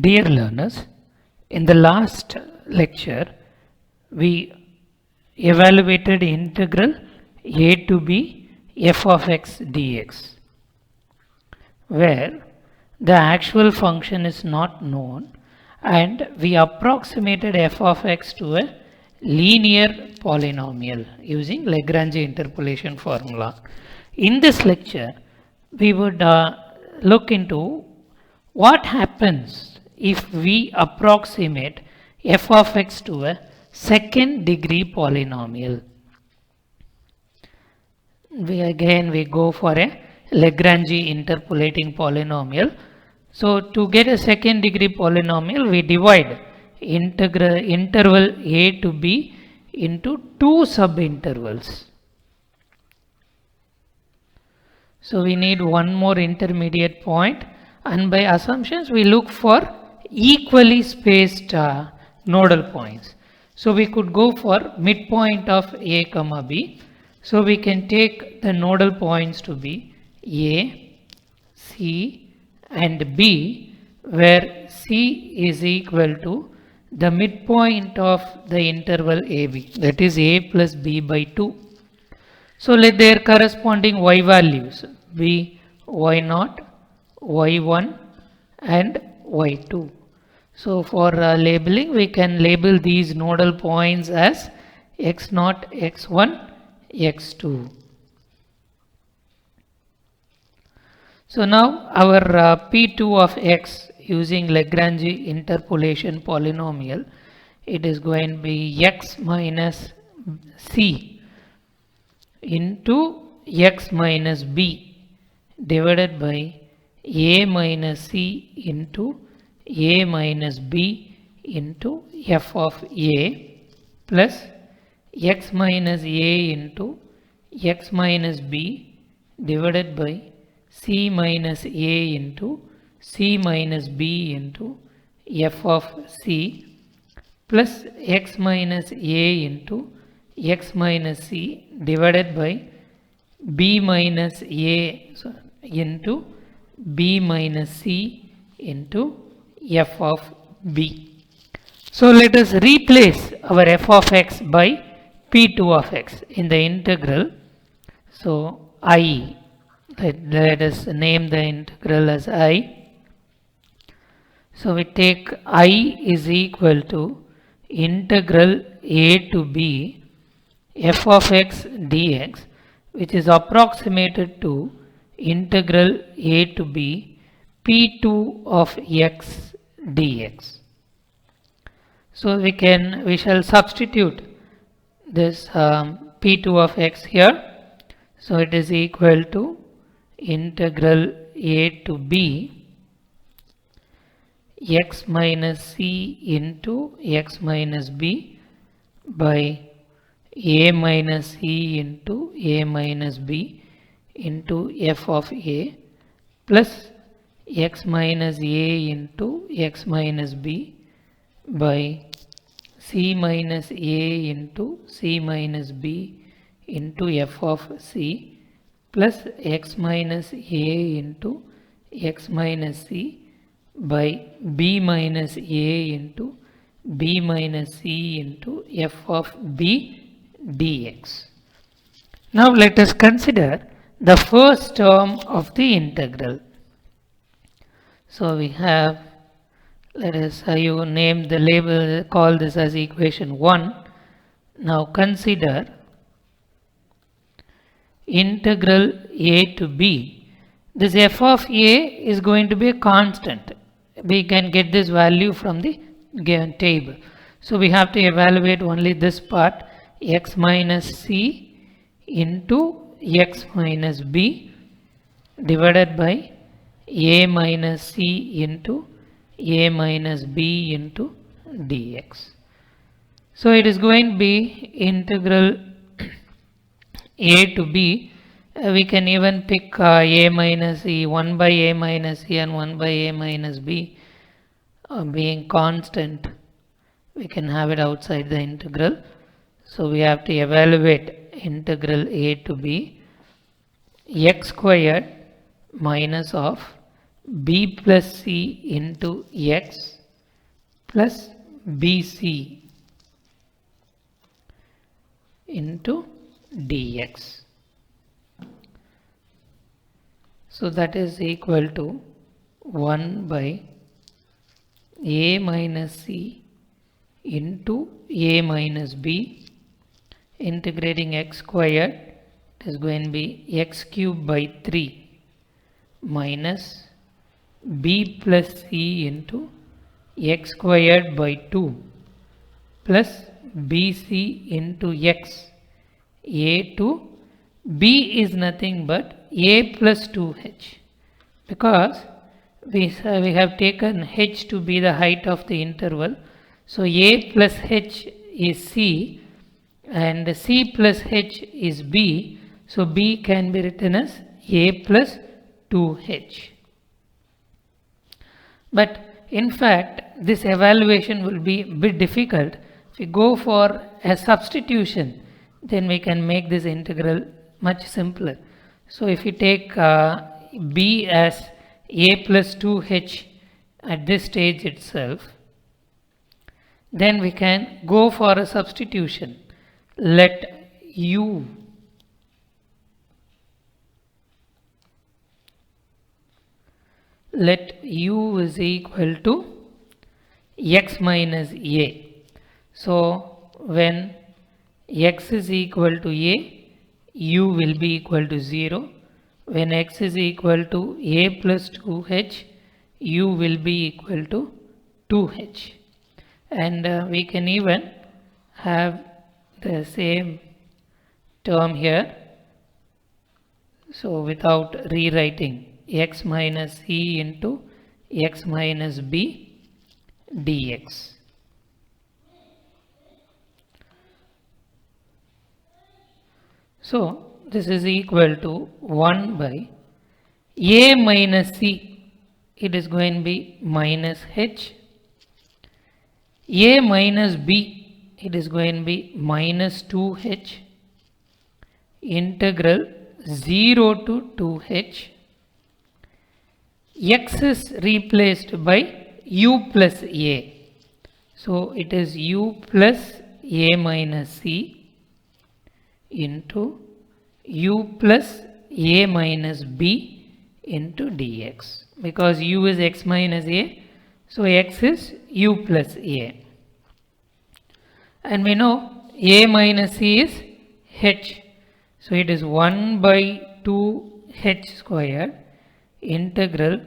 Dear learners, in the last lecture we evaluated integral a to b f of x dx, where the actual function is not known and we approximated f of x to a linear polynomial using Lagrange interpolation formula. In this lecture we would look into what happens if we approximate f of x to a second degree polynomial. We go for a Lagrange interpolating polynomial. So to get a second degree polynomial, we divide interval a to b into two subintervals. So we need one more intermediate point, and by assumptions we look for equally spaced nodal points. So we could go for midpoint of a comma b. So we can take the nodal points to be a, c and b, where c is equal to the midpoint of the interval ab, that is a plus b by 2. So let their corresponding y values be y0, y1 and y2. So for labeling, we can label these nodal points as x0, x1, x2. So now our p2 of x using Lagrange interpolation polynomial, it is going to be x minus c into x minus b divided by a minus c into a minus b into f of a plus x minus a into x minus b divided by c minus a into c minus b into f of c plus x minus a into x minus c divided by b minus a into b minus c into f of b. So let us replace our f of x by p2 of x in the integral. So I, let us name the integral as I. So we take I is equal to integral a to b f of x dx, which is approximated to integral a to b p2 of x dx. So we shall substitute this p2 of x here. So it is equal to integral a to b x minus c into x minus b by a minus c into a minus b into f of a plus x minus a into x minus b by c minus a into c minus b into f of c plus x minus a into x minus c by b minus a into b minus c into f of b dx. Now let us consider the first term of the integral. So we have, let us you name the label, call this as equation 1. Now consider integral a to b. This f of a is going to be a constant. We can get this value from the given table. So we have to evaluate only this part, x minus c into x minus b divided by a minus c into a minus b into dx. So it is going to be integral a to b. We can even pick a minus e, 1 by a minus e and 1 by a minus b being constant. We can have it outside the integral. So we have to evaluate integral a to b x squared minus of b plus c into x plus bc into dx. So that is equal to 1 by a minus c into a minus b, integrating x squared, it is going to be x cube by 3 minus b plus c into x squared by 2 plus bc into x. A to b is nothing but a plus 2h, because we have taken h to be the height of the interval. So a plus h is c and c plus h is b. So b can be written as a plus 2h. But in fact, this evaluation will be a bit difficult. If we go for a substitution, then we can make this integral much simpler. So if we take b as a plus 2h at this stage itself, then we can go for a substitution. Let u is equal to x minus a. So when x is equal to a, u will be equal to 0. When x is equal to a plus 2h, u will be equal to 2h. And we can even have the same term here. So without rewriting, x minus c into x minus b dx. So this is equal to 1 by a minus c, it is going to be minus h, a minus b, it is going to be minus 2h, integral 0 to 2h, x is replaced by u plus a. So it is u plus a minus c into u plus a minus b into dx, because u is x minus a, so x is u plus a. And we know a minus c is h, so it is 1 by 2h squared integral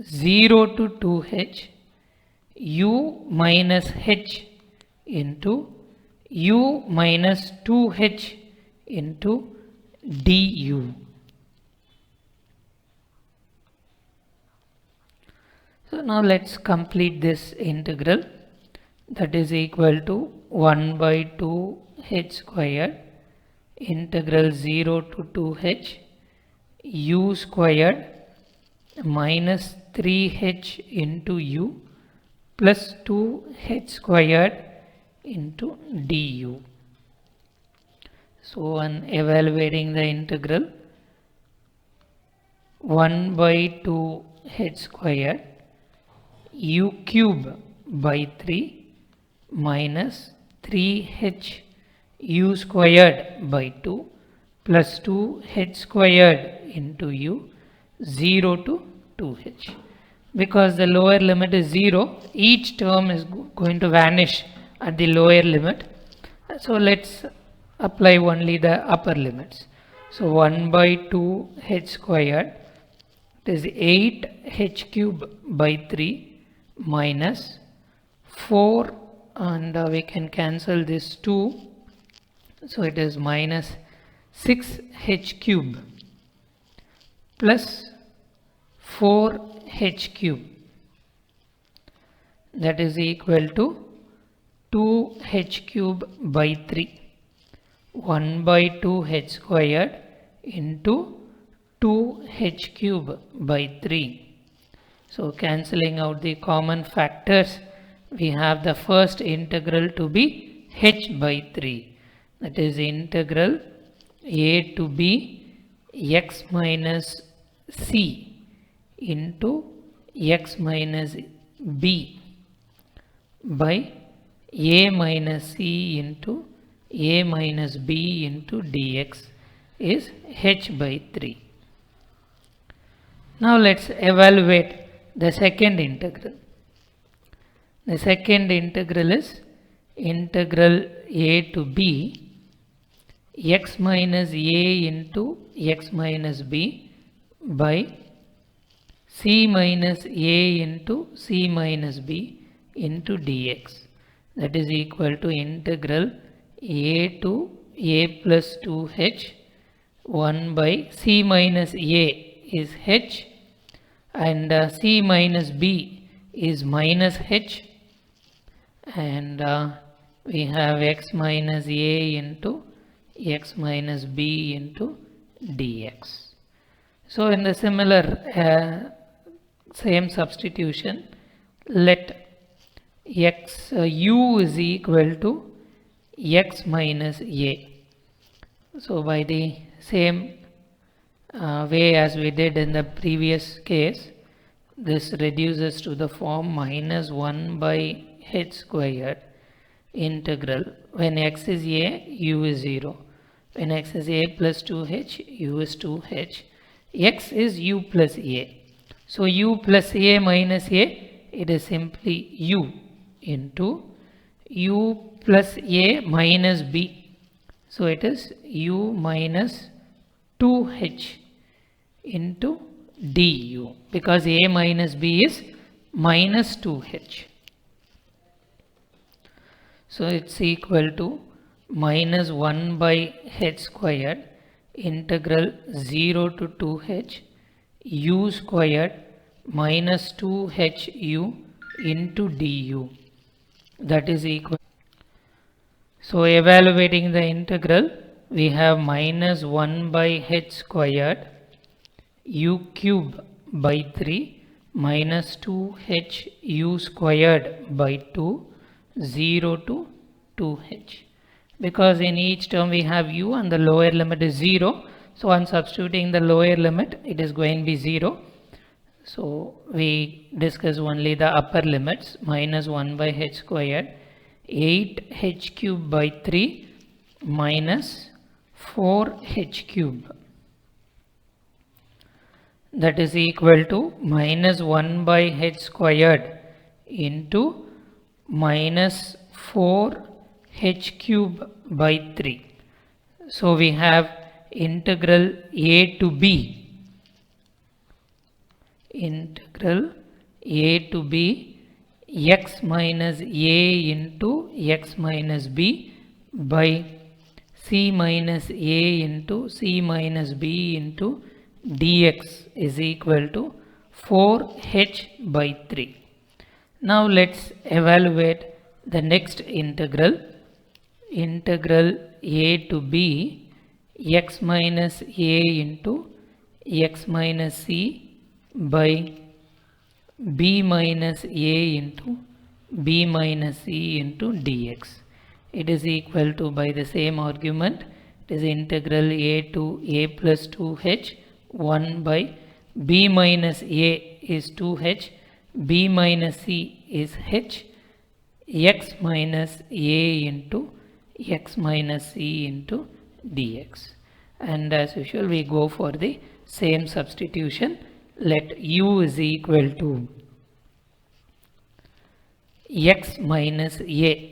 0 to 2h u minus h into u minus 2h into du. So now let's complete this integral. That is equal to 1 by 2h squared integral 0 to 2h u squared minus 3h into u plus 2h squared into du. So on evaluating the integral, 1 by 2h squared u cube by 3 minus 3h u squared by 2 plus 2h squared into u 0 to 2h. Because the lower limit is 0, each term is going to vanish at the lower limit. So let's apply only the upper limits. So 1 by 2h squared, it is 8h cube by 3 minus 4, and we can cancel this 2, so it is minus 6h cube plus 4h cube, that is equal to 2h cube by 3. 1 by 2h squared into 2h cube by 3. So cancelling out the common factors, we have the first integral to be h by 3. That is integral a to b x minus c into x minus b by a minus c into a minus b into dx is h by 3. Now let's evaluate the second integral. The second integral is integral a to b x minus a into x minus b by c minus a into c minus b into dx, that is equal to integral a to a plus 2h 1 by c minus a is h and c minus b is minus h, and we have x minus a into x minus b into dx. So in the similar same substitution, let u is equal to x minus a. So by the same way as we did in the previous case, this reduces to the form minus 1 by h squared integral when x is a, u is 0. When x is a plus 2h, u is 2h. X is u plus a. So u plus a minus a, it is simply u into u plus a minus b. So it is u minus 2h into du, because a minus b is minus 2h. So it's equal to minus 1 by h squared integral 0 to 2h u squared minus 2hu into du, that is equal. So evaluating the integral, we have minus 1 by h squared u cube by 3 minus 2h u squared by 2 0 to 2h. Because in each term we have u and the lower limit is 0. So on substituting the lower limit, it is going to be 0. So we discuss only the upper limits. Minus 1 by h squared 8h cube by 3 minus 4h cube, that is equal to minus 1 by h squared into minus 4h cube by 3. So we have integral a to b. Integral a to b x minus a into x minus b by c minus a into c minus b into dx is equal to 4h by 3. Now let's evaluate the next integral. Integral a to b x minus a into x minus c by b minus a into b minus c into dx. It is equal to, by the same argument, it is integral a to a plus 2h 1 by b minus a is 2h, b minus c is h, x minus a into x minus c into dx. And as usual, we go for the same substitution. Let u is equal to x minus a.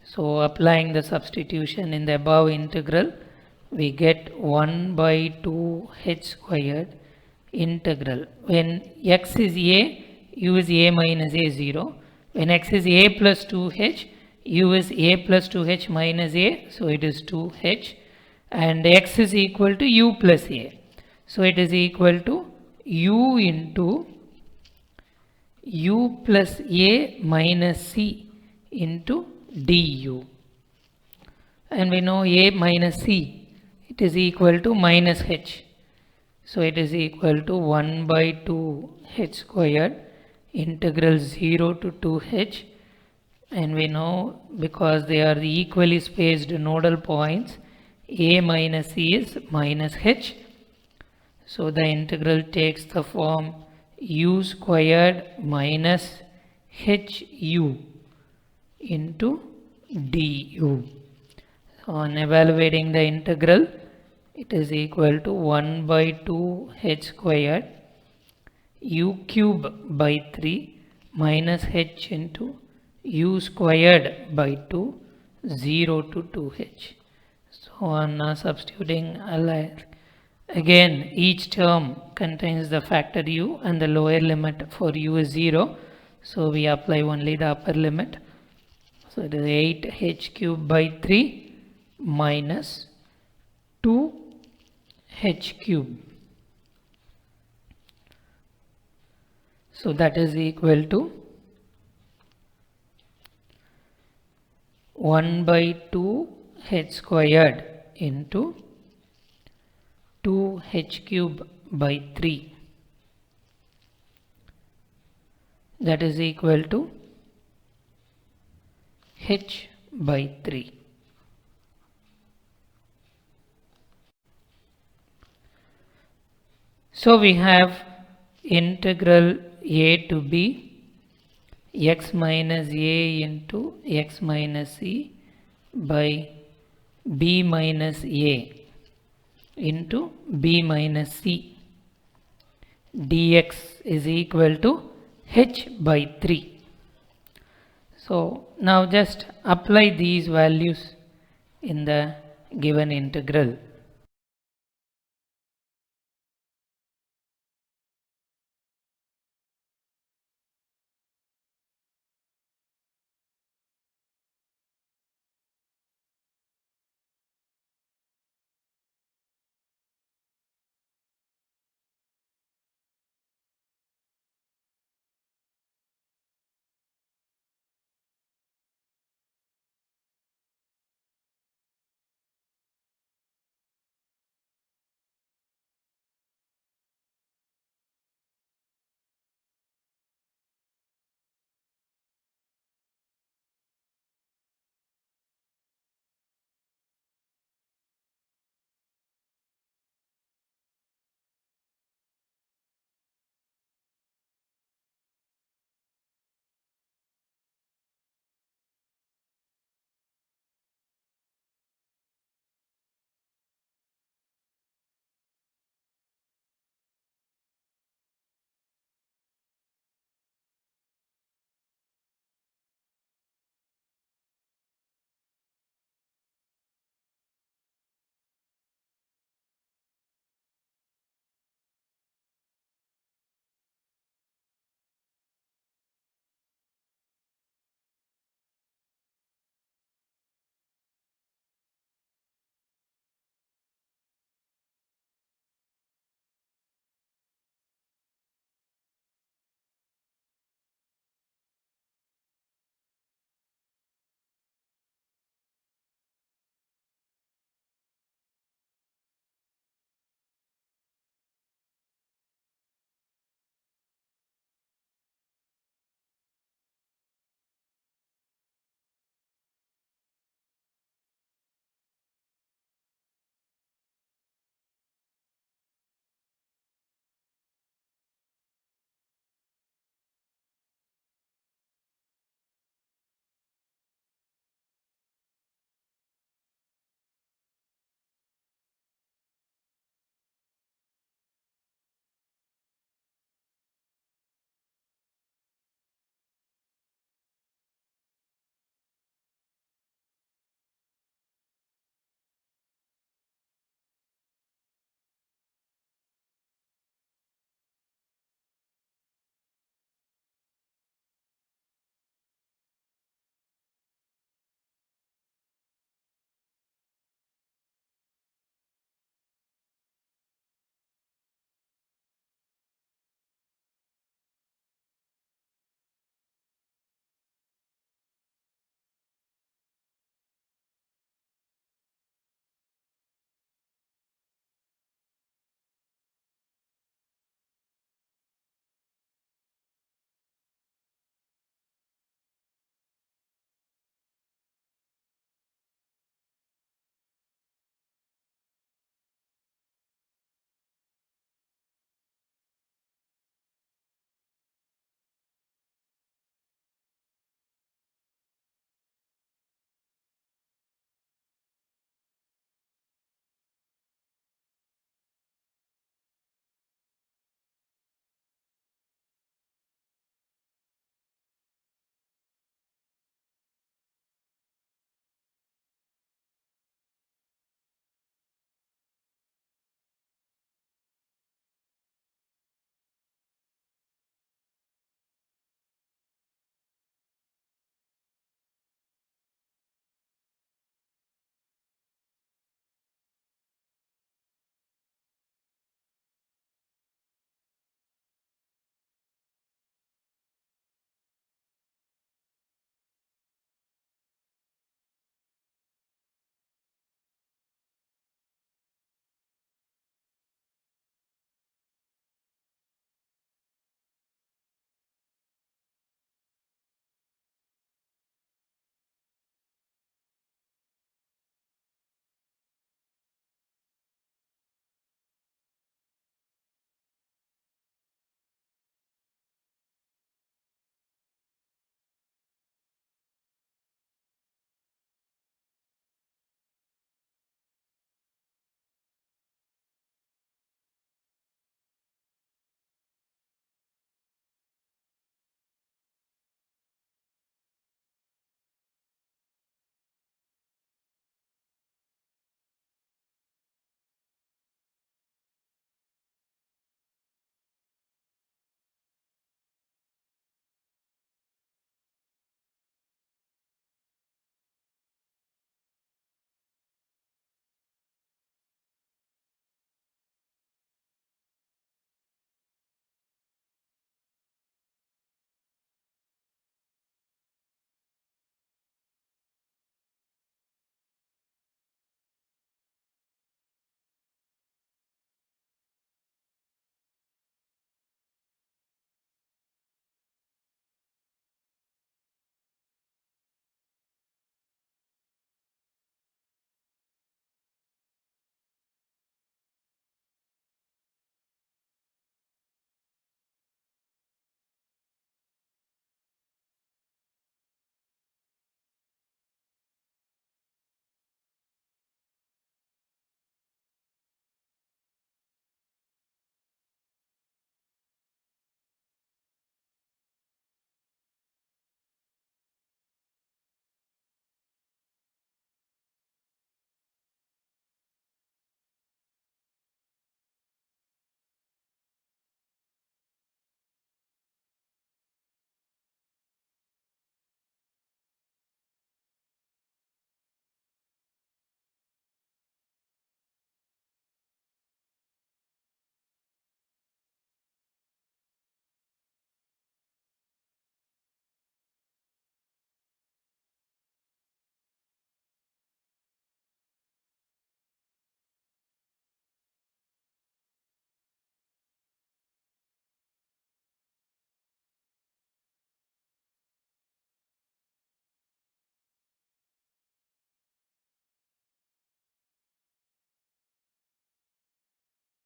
So applying the substitution in the above integral, we get 1 by 2h squared integral. When x is a, u is a minus a 0. When x is a plus 2h, u is a plus 2h minus a, so it is 2h, and x is equal to u plus a. So it is equal to u into u plus a minus c into du. And we know a minus c, it is equal to minus h. So it is equal to 1 by 2h squared integral 0 to 2h, and we know because they are the equally spaced nodal points, a minus c is minus h. So the integral takes the form u squared minus hu into du. So on evaluating the integral, it is equal to 1 by 2 h squared u cube by 3 minus h into u squared by 2, 0 to 2h. So on substituting, again each term contains the factor u and the lower limit for u is 0. So we apply only the upper limit. So it is 8h cube by 3 minus 2h cube. So that is equal to 1 by 2 h squared into 2h cube by 3. That is equal to h by 3. So we have integral a to b x minus a into x minus c by b minus a into b minus c dx is equal to h by 3. So now just apply these values in the given integral.